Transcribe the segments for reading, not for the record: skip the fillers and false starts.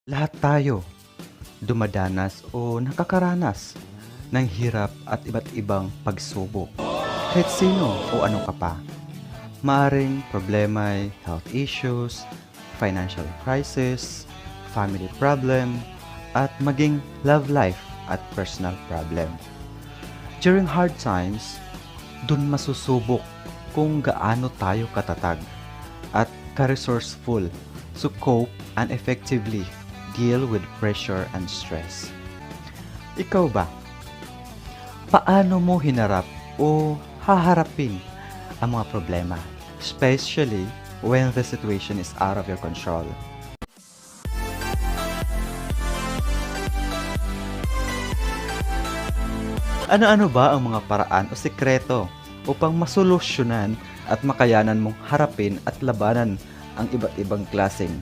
Lahat tayo dumadanas o nakakaranas ng hirap at iba't ibang pagsubok. Kahit sino o ano ka pa. Maaring problema ay health issues, financial crisis, family problem, at maging love life at personal problem. During hard times, dun masusubok kung gaano tayo katatag at ka-resourceful to cope and effectively deal with pressure and stress. Ikaw ba? Paano mo hinarap o haharapin ang mga problema, especially when the situation is out of your control? Ano-ano ba ang mga paraan o sikreto upang masolusyonan at makayanan mong harapin at labanan ang iba't ibang klaseng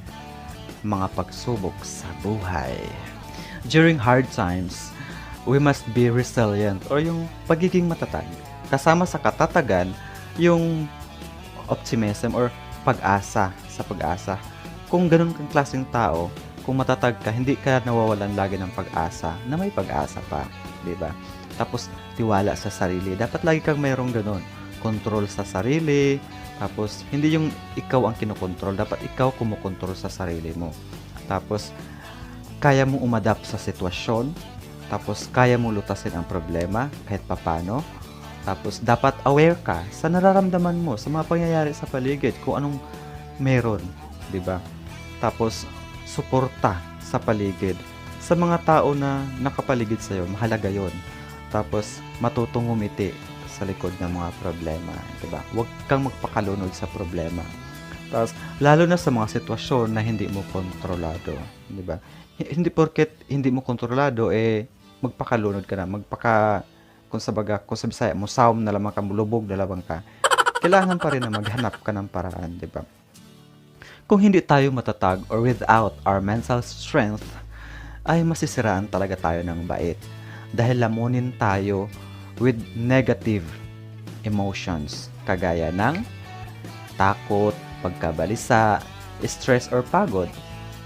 mga pagsubok sa buhay? During hard times, we must be resilient or yung pagiging matatag. Kasama sa katatagan, yung optimism or pag-asa sa pag-asa. Kung ganun kang klaseng tao, kung matatag ka, hindi ka nawawalan lagi ng pag-asa na may pag-asa pa, di ba? Tapos tiwala sa sarili. Dapat lagi kang mayroong ganun. Control sa sarili. Tapos hindi yung ikaw ang kinokontrol, dapat ikaw kumokontrol sa sarili mo. Tapos kaya mo umadapt sa sitwasyon. Tapos kaya mo lutasin ang problema kahit papano. Tapos dapat aware ka sa nararamdaman mo, sa mga pangyayari sa paligid, kung anong meron, 'di ba? Tapos suporta sa paligid. Sa mga tao na nakapaligid sa iyo, mahalaga 'yon. Tapos matutong ngumiti sa likod ng mga problema, 'di ba? Huwag kang magpakalunod sa problema. Tapos lalo na sa mga sitwasyon na hindi mo kontrolado, 'di ba? Hindi porket hindi mo kontrolado magpakalunod ka na, kung sa Bisaya mo sawm na lamang ka, mulubog na lamang ka. Kailangan pa rin na maghanap ka ng paraan, 'di ba? Kung hindi tayo matatag or without our mental strength, ay masisiraan talaga tayo ng bait. Dahil lamunin tayo with negative emotions kagaya ng takot, pagkabalisa, stress or pagod,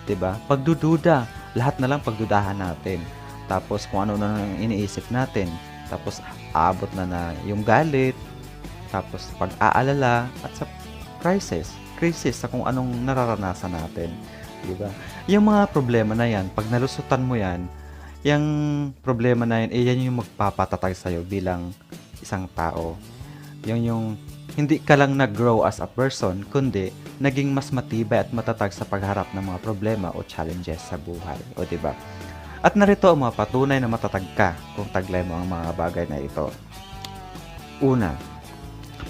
'di ba? Pagdududa, lahat na lang pagdudahan natin. Tapos kung ano na lang iniisip natin, tapos aabot na yung galit, tapos pag-aalala at sa krisis sa kung anong nararanasan natin, 'di ba? Yung mga problema na 'yan, pag nalusutan mo 'yan, yung problema na 'yan, yan yung magpapatatag sa'yo bilang isang tao. Yung hindi ka lang nag-grow as a person, kundi naging mas matibay at matatag sa pagharap ng mga problema o challenges sa buhay, o 'di ba? At narito ang mga patunay na matatag ka kung taglay mo ang mga bagay na ito. Una,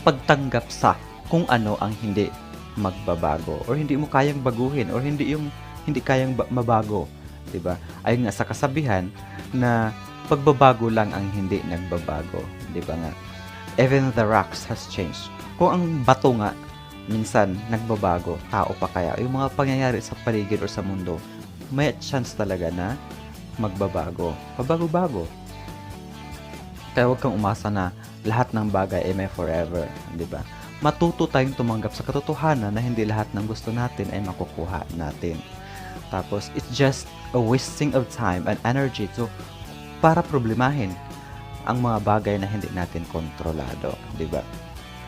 pagtanggap sa kung ano ang hindi magbabago or hindi mo kayang baguhin or hindi kayang mabago, 'di ba? Ayon nga sa kasabihan na pagbabago lang ang hindi nagbabago, 'di ba nga? Even the rocks has changed. Kung ang bato nga minsan nagbabago, tao pa kaya yung mga pangyayari sa paligid o sa mundo, may chance talaga na magbabago, pabago-bago. Kaya huwag kang umasa na lahat ng bagay ay may forever, 'di ba? Matuto tayong tumanggap sa katotohanan na hindi lahat ng gusto natin ay makukuha natin. Tapos it's just a wasting of time and energy para problemahin ang mga bagay na hindi natin kontrolado, 'di ba?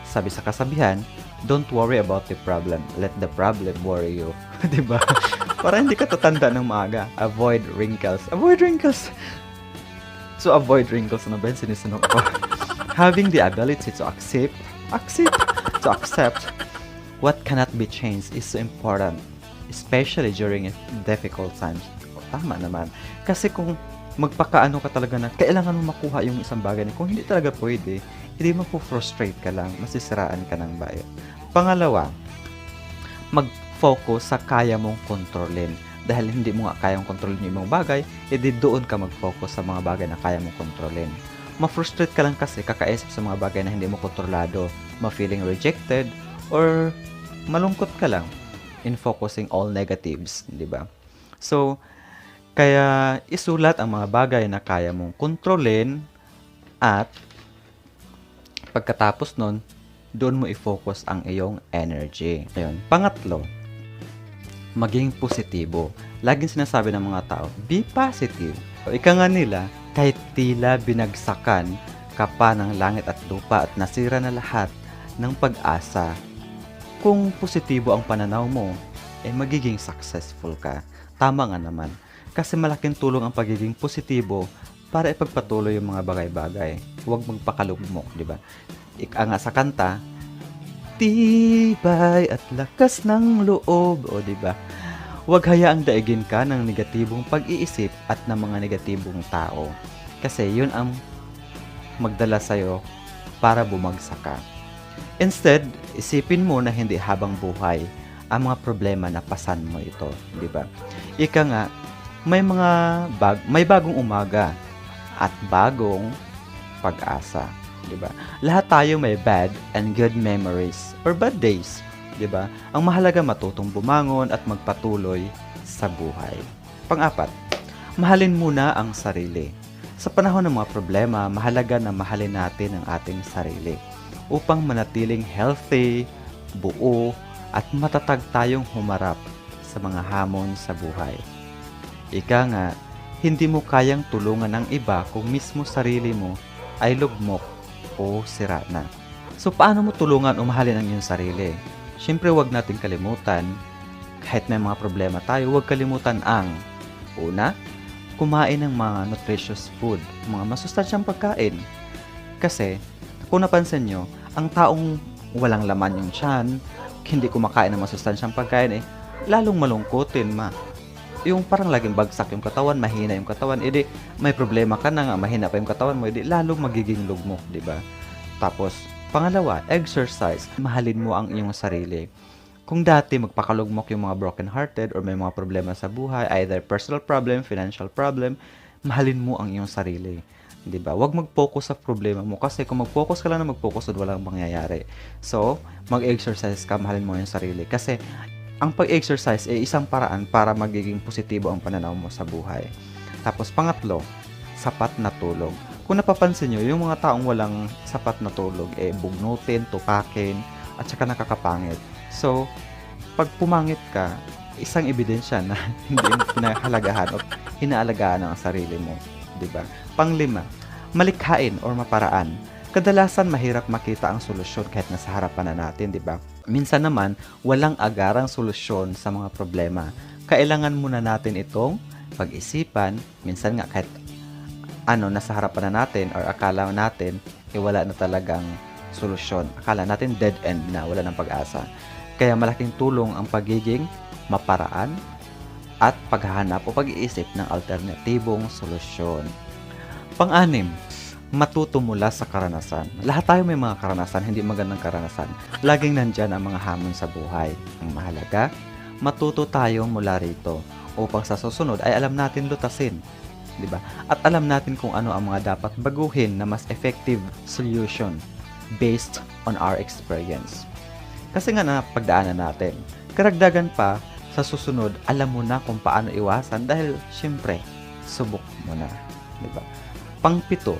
Sabi sa kasabihan, don't worry about the problem, let the problem worry you, 'di ba? Para hindi ka tatanda ng maaga. Avoid wrinkles. Avoid wrinkles. So avoid wrinkles, ano ba 'yung sinusunod ko? Having the ability to accept what cannot be changed is so important, especially during difficult times. O, tama naman. Kasi kung magpakaano ka talaga na kailangan mo makuha yung isang bagay na kung hindi talaga pwede, hindi mo frustrate ka lang, masisiraan ka ng bayan. Pangalawa, mag-focus sa kaya mong kontrolin. Dahil hindi mo nga kayang kontrolin yung mga bagay, edi doon ka mag-focus sa mga bagay na kaya mong kontrolin. Ma-frustrate ka lang kasi kakaisip sa mga bagay na hindi mo kontrolado, ma-feeling rejected, or malungkot ka lang in focusing all negatives, di ba? So, kaya isulat ang mga bagay na kaya mong kontrolin at pagkatapos nun, doon mo i-focus ang iyong energy. Ayun. Pangatlo, maging positibo. Laging sinasabi ng mga tao, be positive. O ika nga nila, kahit tila binagsakan ka pa ng langit at lupa at nasira na lahat ng pag-asa, kung positibo ang pananaw mo, magiging successful ka. Tama nga naman. Kasi malaking tulong ang pagiging positibo para ipagpatuloy yung mga bagay-bagay. Huwag magpakalugmok, di ba? Ika nga sa kanta, tibay at lakas ng loob, o di ba? Huwag hayaang daigin ka ng negatibong pag-iisip at ng mga negatibong tao. Kasi yun ang magdala sa'yo para bumagsak ka. Instead, isipin mo na hindi habang buhay ang mga problema na pasan mo ito, di ba? Ika nga, may bagong umaga at bagong pag-asa, di ba? Lahat tayo may bad and good memories or bad days, di ba? Ang mahalaga matutong bumangon at magpatuloy sa buhay. Pang-apat, mahalin muna ang sarili. Sa panahon ng mga problema, mahalaga na mahalin natin ang ating sarili upang manatiling healthy, buo, at matatag tayong humarap sa mga hamon sa buhay. Ika nga, hindi mo kayang tulungan ng iba kung mismo sarili mo ay lugmok o sira na. So, paano mo tulungan o mahalin ang iyong sarili? Siyempre, huwag natin kalimutan, kahit may mga problema tayo, huwag kalimutan ang una, kumain ng mga nutritious food, mga masustansyang pagkain. Kasi, kung napansin nyo, ang taong walang laman yung tiyan, hindi kumakain ng masustansyang pagkain, lalong malungkutin, yung parang laging bagsak yung katawan, mahina yung katawan, may problema ka na nga, mahina pa yung katawan mo, lalong magiging lugmok, di ba? Tapos, pangalawa, exercise. Mahalin mo ang iyong sarili. Kung dati magpakalugmok yung mga broken-hearted or may mga problema sa buhay, either personal problem, financial problem, mahalin mo ang iyong sarili. Diba? Huwag mag-focus sa problema mo kasi kung mag-focus ka lang na mag-focus, walang mangyayari. So, mag-exercise ka, mahalin mo yung sarili. Kasi, ang pag-exercise ay isang paraan para magiging positibo ang pananaw mo sa buhay. Tapos, pangatlo, sapat na tulog. Kung napapansin nyo, yung mga taong walang sapat na tulog, bugnutin, tupakin, at saka nakakapangit. So, pag pumangit ka, isang ebidensya na hindi mo pinahalagahan o inaalagaan ang sarili mo. Diba? Panglima, malikhain or maparaan. Kadalasan mahirap makita ang solusyon kahit nasa harapan na natin, diba? Minsan naman, walang agarang solusyon sa mga problema. Kailangan muna natin itong pag-isipan. Minsan nga kahit nasa harapan na natin or akala natin, wala na talagang solusyon. Akala natin dead end na, wala ng pag-asa. Kaya malaking tulong ang pagiging maparaan at paghahanap o pag-iisip ng alternatibong solusyon. Pang-anim, matuto mula sa karanasan. Lahat tayo may mga karanasan, hindi magandang karanasan. Laging nandyan ang mga hamon sa buhay. Ang mahalaga, matuto tayo mula rito upang sa susunod ay alam natin lutasin. Diba? At alam natin kung ano ang mga dapat baguhin na mas effective solution based on our experience. Kasi nga napagdaanan natin. Karagdagan pa, sa susunod, alam mo na kung paano iwasan dahil syempre, subok mo na. Diba? Pang-pito,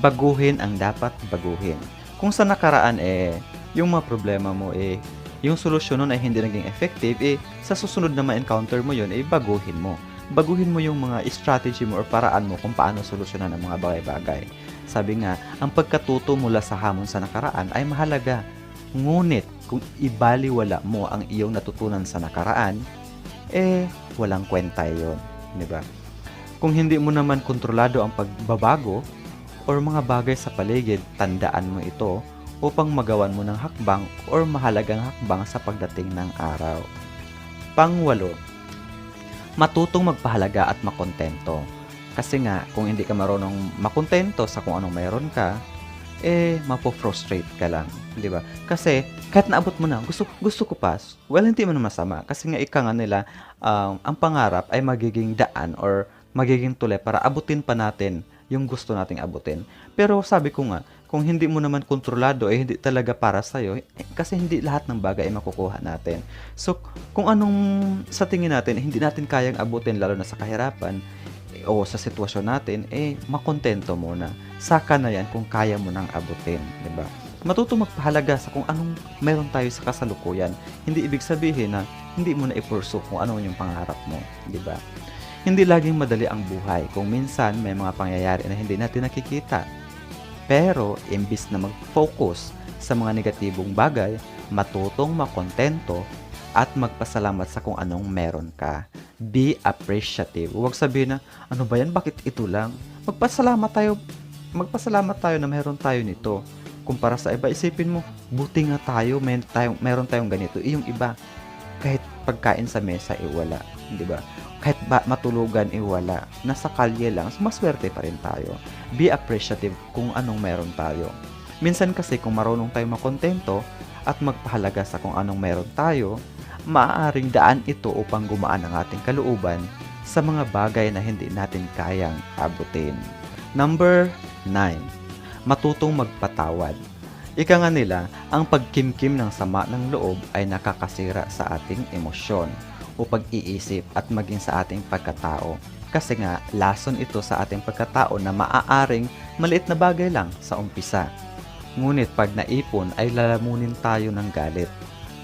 baguhin ang dapat baguhin. Kung sa nakaraan yung mga problema mo yung solusyon nun ay hindi naging effective, sa susunod na ma-encounter mo yun, baguhin mo. Baguhin mo yung mga strategy mo or paraan mo kung paano solusyonan ang mga bagay-bagay. Sabi nga, ang pagkatuto mula sa hamon sa nakaraan ay mahalaga. Ngunit, kung ibaliwala mo ang iyong natutunan sa nakaraan, walang kwenta yun. Diba? Kung hindi mo naman kontrolado ang pagbabago or mga bagay sa paligid, tandaan mo ito upang magawan mo ng hakbang or mahalagang hakbang sa pagdating ng araw. Pang-walo, matutong magpahalaga at makontento. Kasi nga, kung hindi ka marunong makontento sa kung anong mayroon ka, mapo-frustrate ka lang, di ba? Kasi, kahit naabot mo na, gusto ko pa, well, hindi mo na masama. Kasi nga, ika nga nila, ang pangarap ay magiging daan or magiging tulay para abutin pa natin yung gusto nating abutin. Pero sabi ko nga, kung hindi mo naman kontrolado, hindi talaga para sa'yo, kasi hindi lahat ng bagay ay makukuha natin. So, kung anong sa tingin natin, hindi natin kayang abutin, lalo na sa kahirapan, o sa sitwasyon natin, makontento muna. Saka na yan kung kaya mo nang abutin, di ba? Matutong magpahalaga sa kung anong meron tayo sa kasalukuyan. Hindi ibig sabihin na hindi mo na i-pursue kung ano yung pangarap mo, di ba? Hindi laging madali ang buhay. Kung minsan may mga pangyayari na hindi natin nakikita. Pero imbis na mag-focus sa mga negatibong bagay, matutong makontento at magpasalamat sa kung anong meron ka. Be appreciative. Huwag sabihin na, ano ba yan? Bakit ito lang? Magpasalamat tayo na meron tayo nito. Kumpara sa iba, isipin mo, buti nga tayo, meron tayong ganito. Yung iba, kahit pagkain sa mesa, wala. Di ba? Kahit matulugan, wala. Nasa kalye lang, maswerte pa rin tayo. Be appreciative kung anong meron tayo. Minsan kasi kung marunong tayo makontento at magpahalaga sa kung anong meron tayo, maaaring daan ito upang gumaan ang ating kalooban sa mga bagay na hindi natin kayang abutin. Number 9. Matutong magpatawad. Ika nga nila, ang pagkimkim ng sama ng loob ay nakakasira sa ating emosyon o pag-iisip at maging sa ating pagkatao. Kasi nga, lason ito sa ating pagkatao na maaaring maliit na bagay lang sa umpisa. Ngunit pag naipon ay lalamunin tayo ng galit.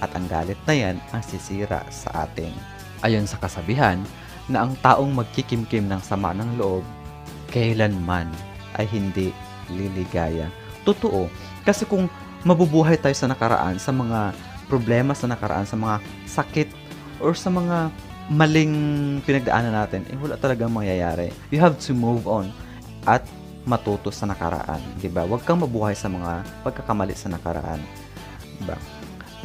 At ang galit na yan ang sisira sa atin. Ayon sa kasabihan na ang taong magkikimkim ng sama ng loob, kailanman ay hindi liligaya. Totoo, kasi kung mabubuhay tayo sa nakaraan, sa mga problema sa nakaraan, sa mga sakit, or sa mga maling pinagdaanan natin, wala talagang mangyayari. You have to move on at matuto sa nakaraan, di ba? Huwag kang mabuhay sa mga pagkakamali sa nakaraan, di ba?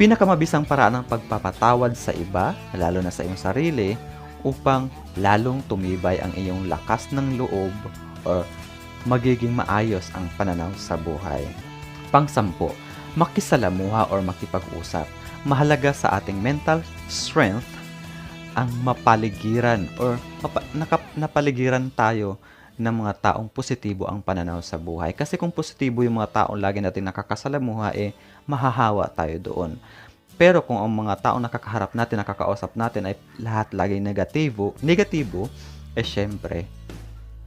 Pinakamabisang paraan ng pagpapatawad sa iba, lalo na sa iyong sarili, upang lalong tumibay ang iyong lakas ng loob or magiging maayos ang pananaw sa buhay. Pang-10, makisalamuha or makipag-usap. Mahalaga sa ating mental strength ang mapaligiran or napaligiran tayo ng mga taong positibo ang pananaw sa buhay. Kasi kung positibo yung mga taong lagi natin nakakasalamuha, mahahawa tayo doon. Pero kung ang mga taong nakakaharap natin, nakakausap natin ay lahat laging negatibo, syempre,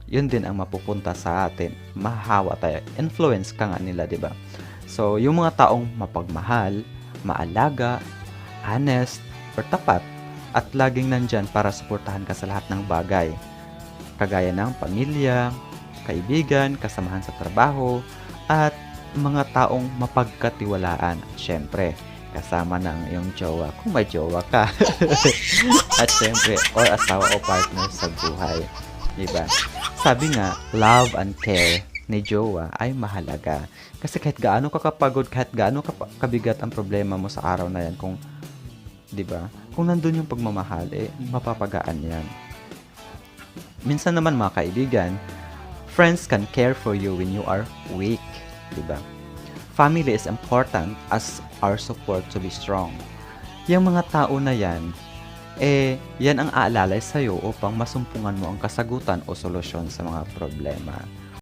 yun din ang mapupunta sa atin. Mahahawa tayo. Influence ka nga nila, di ba? So, yung mga taong mapagmahal, maalaga, honest, or tapat, at laging nandyan para suportahan ka sa lahat ng bagay. Kagaya ng pamilya, kaibigan, kasamahan sa trabaho, at mga taong mapagkatiwalaan. At syempre, kasama ng iyong jowa, kung may jowa ka. At syempre, or asawa o partner sa buhay. Diba? Sabi nga, love and care ni jowa ay mahalaga. Kasi kahit gaano ka kapagod, kahit gaano kabigat ang problema mo sa araw na yan, kung, diba? Kung nandun yung pagmamahal, mapapagaan yan. Minsan naman mga kaibigan, friends can care for you when you are weak, diba? Family is important as our support to be strong. Yung mga tao na yan, yan ang aalalay sa'yo upang masumpungan mo ang kasagutan o solusyon sa mga problema.